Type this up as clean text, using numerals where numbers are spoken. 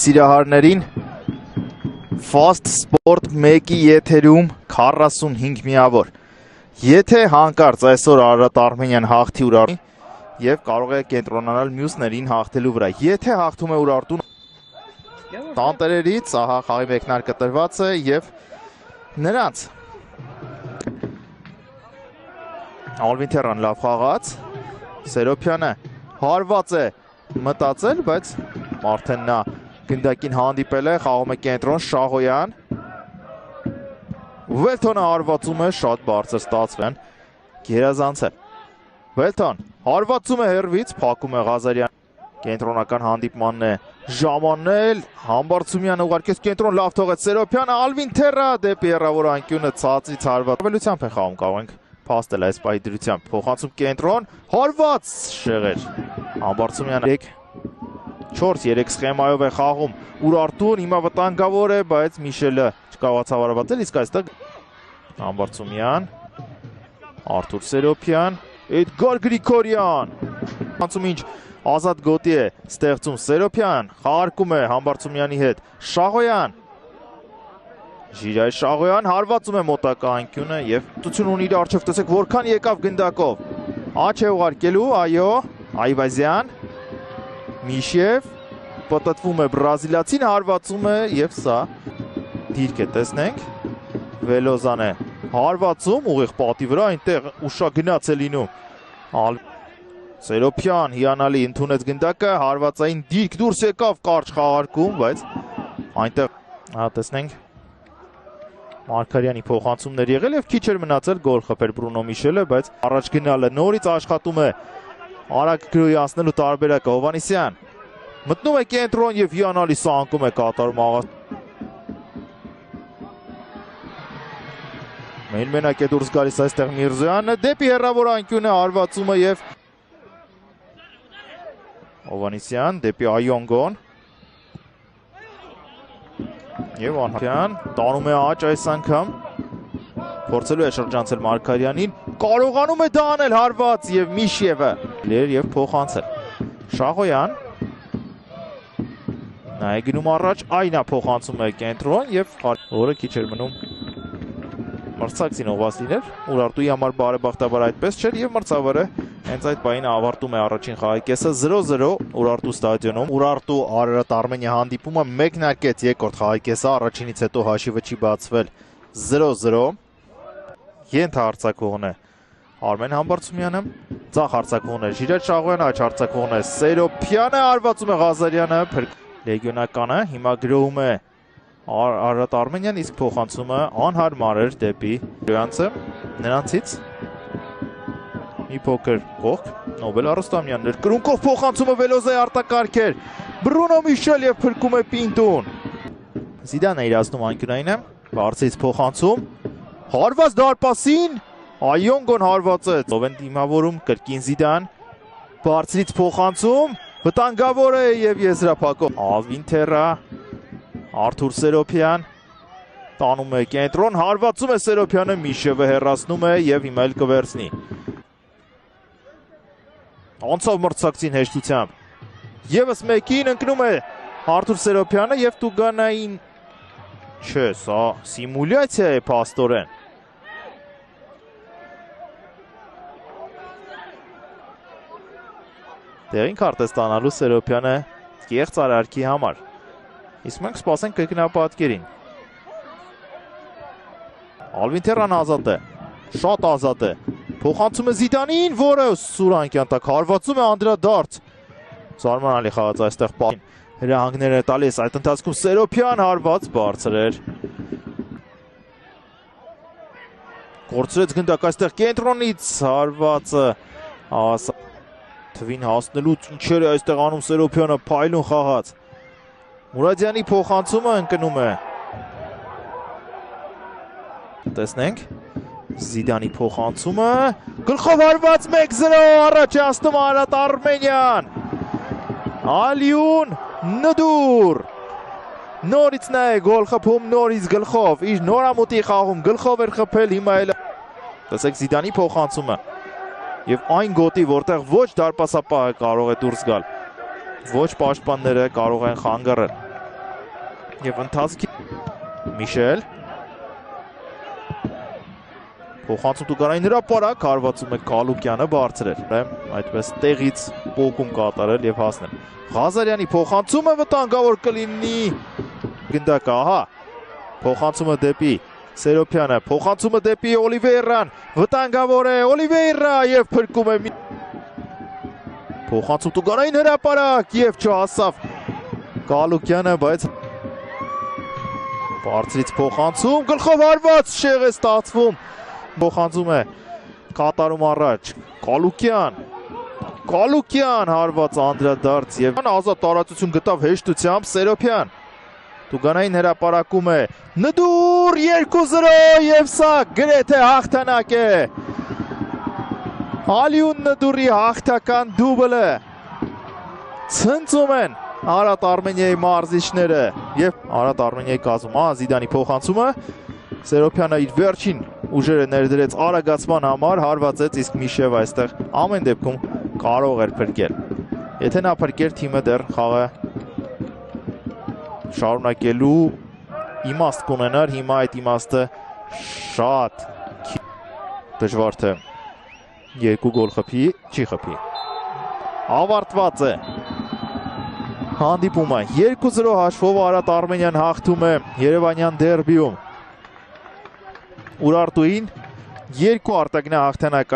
Սիրահարներին Fast Sport 1-ի եթերում 45 միավոր։ Եթե հանկարծ այսօր Արարատ Արմենիան հաղթի Ուրարտուն եւ կարող է կենտրոնանալ մյուսներին հաղթելու վրա։ Եթե հաղթում է Ուրարտուն տանտերերից, ահա խաղի մեկնարկը տրված է եւ նրանց Ալվինթերան լավ խաղաց, Սերոփյանը հարված է մտածել, բայց արդեն նա գնդակին հանդիպել է, խաղում է կենտրոն, Շահոյան Վելթոնը հարվածում է, շատ բարձր ստացվեն, գերազանց է Վելթոն հարվածում է հեռվից, փակում է Ղազարյան կենտրոնական հանդիպմանն է ժամանել, Համբարձումյանը ուղարկեց կենտրոն, լավ թողեց Սերոփյանը, Ալվինթերա դեպի հեռավոր անկյունը ցածրից հարված ավելությամբ է խաղում, կարող ենք փաստել այս պահի դրությամբ, փոխանցում կենտրոն, հարված շեղեր, Համբարձումյանը 4-3 սխեմայով է խաղում Ուրարտուն, հիմա վտանգավոր է, բայց Միշելը չկարողացավ հարվածել, իսկ այստեղ Համբարձումյան, Արթուր Սերոփյան, Էդգար Գրիգորյան, անցում ինչ ազատ գոտի է ստեղծում Սերոփյան, խաղարկում է Համբարձումյանի հետ, Շահոյան, Ժիրայ Շահոյան, հարվածում է մոտակա անկյունը և տություն ունի իր առջև, տեսեք որքան եկավ գնդակով, աչ է ուղարկելու, այո, Այվազյան, Միշև, պտտվում է բրազիլացին, հարվածում է և սա դիրք է, տեսնենք, Վելոզան է հարվածում, ուղիղ պատի վրա, այնտեղ ուշագնաց է լինում, Սերոփյան հիանալի ընդունեց գնդակը, հարվածային դիրք դուրս եկավ կարճ խաղարկում, բայց այնտեղ տեսնենք Մարգարյանի փոխանցումներ եղել և քիչ էր մնացել գոլ խփել Բրունո Միշելը, բայց առաջ գնալը նորից աշխատում է արագ գրոյանցնելու տարբերակը Հովանեսյան մտնում է կենտրոն և հիանալի սանկում է կատարում մենակ է դուրս գալիս այստեղ Միրզոյանը դեպի հեռավոր անկյունը հարվածումը և Հովանեսյան դեպի Այոնգոն Եվ Անհատյան տանում է աճ այս անգամ փորձելու է շրջանցել Մարգարյանին կարողանում է դա անել հարված և Միշևը և փոխանցել Շահոյան նա է գնում առաջ այնա փոխանցում է կենտրոն և որը քիչ էր մնում մրցակցին ուղղված լիներ Ուրարտուի համար բարեբախտաբար այդպես չէր և մրցավարը հենց այդ պահին ավարտում է առաջին խաղի կեսը 0-0 Ուրարտու ստադիոնում Ուրարտու Արարատ Արմենիա հանդիպումը մեկնարկեց երկրորդ խաղի կեսը առաջինից հետո հաշիվը չի բացվել 0-0 ենթահարձակվողն է Արմեն Համբարձումյանը ձախ հարձակվողն է Ժիրայր Շահոյանը աջ հարձակվողն է Սերոփյանը հարվածում է Ղազարյանը լեգիոնականը հիմա գրոհում է Արարատ Արմենիան իսկ փոխանցումը անհարմար էր դեպի Լոյանցը նրանցից մի փոքր կողք Նոբել Արոստամյանն էր կրունկով փոխանցումը Վելոզայի արտակարգ էր Բրունո Միշել և փրկում է Պինտուն Զիդանը իրացնում անկյունայինը բարձրից փոխանցում հարված դարպասին Այոնգոն հարվածեց ով են դիմավորում կրկին Զիդան բարձրից փոխանցում վտանգավոր է և եզրափակով Ալվինթերա Արթուր Սերոփյան տանում է կենտրոն հարվածում է Սերոփյանը Միշևը հեռացնում է և հիմա էլ կվերցնի Անցավ մրցակցին հեշտությամբ Եվս մեկին ընկնում է Արթուր Սերոփյանը և Տուգանային չէ, սա սիմուլյացիա է փաստորեն Տեղին քարտ է ստանալու Սերոփյանը կեղծ արարքի համար Իսկ մենք սպասենք կրկնապատկերին Ալվինթերան ազատ է Շատ ազատ է Փոխանցում է Զիդանին, որը սուրանկյան տակ հարվածում է անդրադարձ Զարմանալի խաղաց այստեղ պահին հրահանգներ է տալիս այդ ընթացքում Սերոփյան հարված բարձր էր Կորցրեց գնդակ այստեղ կենտրոնից հարվածը թվին հասնելու ինչեր է այստեղ անում Սերոփյանը փայլուն խաղաց Մուրադյանի փոխանցումը ընկնում է Տեսնենք Զիդանի փոխանցումը գլխով հարված 1-0 առաջ է անցնում Արարատ Արմենիան Ալիուն Նդուր նորից նա է գոլ խփում նորից գլխով իր նորամուտի խաղում գլխով էր խփել հիմա էլ տեսեք Զիդանի փոխանցումը եւ այն գոտի որտեղ ոչ դարպասապահը կարող է դուրս գալ ոչ պաշտպանները կարող են խանգարել Եվ ընթացքի Միշել փոխանցում Տուգանային հրապարակ, հարվածում է Գալուկյանը բարձրել, այդպես տեղից պոկում կատարել եւ հասնել։ Ղազարյանի փոխանցումը վտանգավոր կլինի գնդակը, ահա փոխանցումը դեպի Սերոփյանը, փոխանցումը դեպի Օլիվեյրան, վտանգավոր է Օլիվեյրա եւ փրկում է փոխանցում Տուգանային հրապարակ եւ չհասավ Գալուկյանը, բայց բարձրից փոխանցում, գլխով հարված շեղ է ստացվում, փոխանցում է կատարում առաջ Գալուկյան հարված անդրադարձ եւ ազատ տարածություն գտավ հեշտությամբ Սերոփյան Տուգանային հրապարակում է Նդուր 2-0 եւ սա գրեթե հաղթանակ է Ալիուն Նդուրի հաղթական դուբլը ցնծում են Արարատ Արմենիայի մարզիչները եւ Արարատ Արմենիայի կազմում Զիդանի փոխանցումը Սերոփյանը իր վերջին ուժերը ներդրեց արագացման համար, հարվածեց, իսկ Միշև այստեղ ամեն դեպքում կարող էր փրկել։ Եթե նա փրկեր, թիմը դեռ խաղը շարունակելու իմաստ կունենար, հիմա այդ իմաստը շատ դժվար թե 2 գոլ խփի, չի խփի։ Ավարտված է հանդիպումը 2-0 հաշվով Արարատ Արմենիան հաղթում է Երևանյան դերբիում Ուրարտուին 2 արտագնա հաղթանակ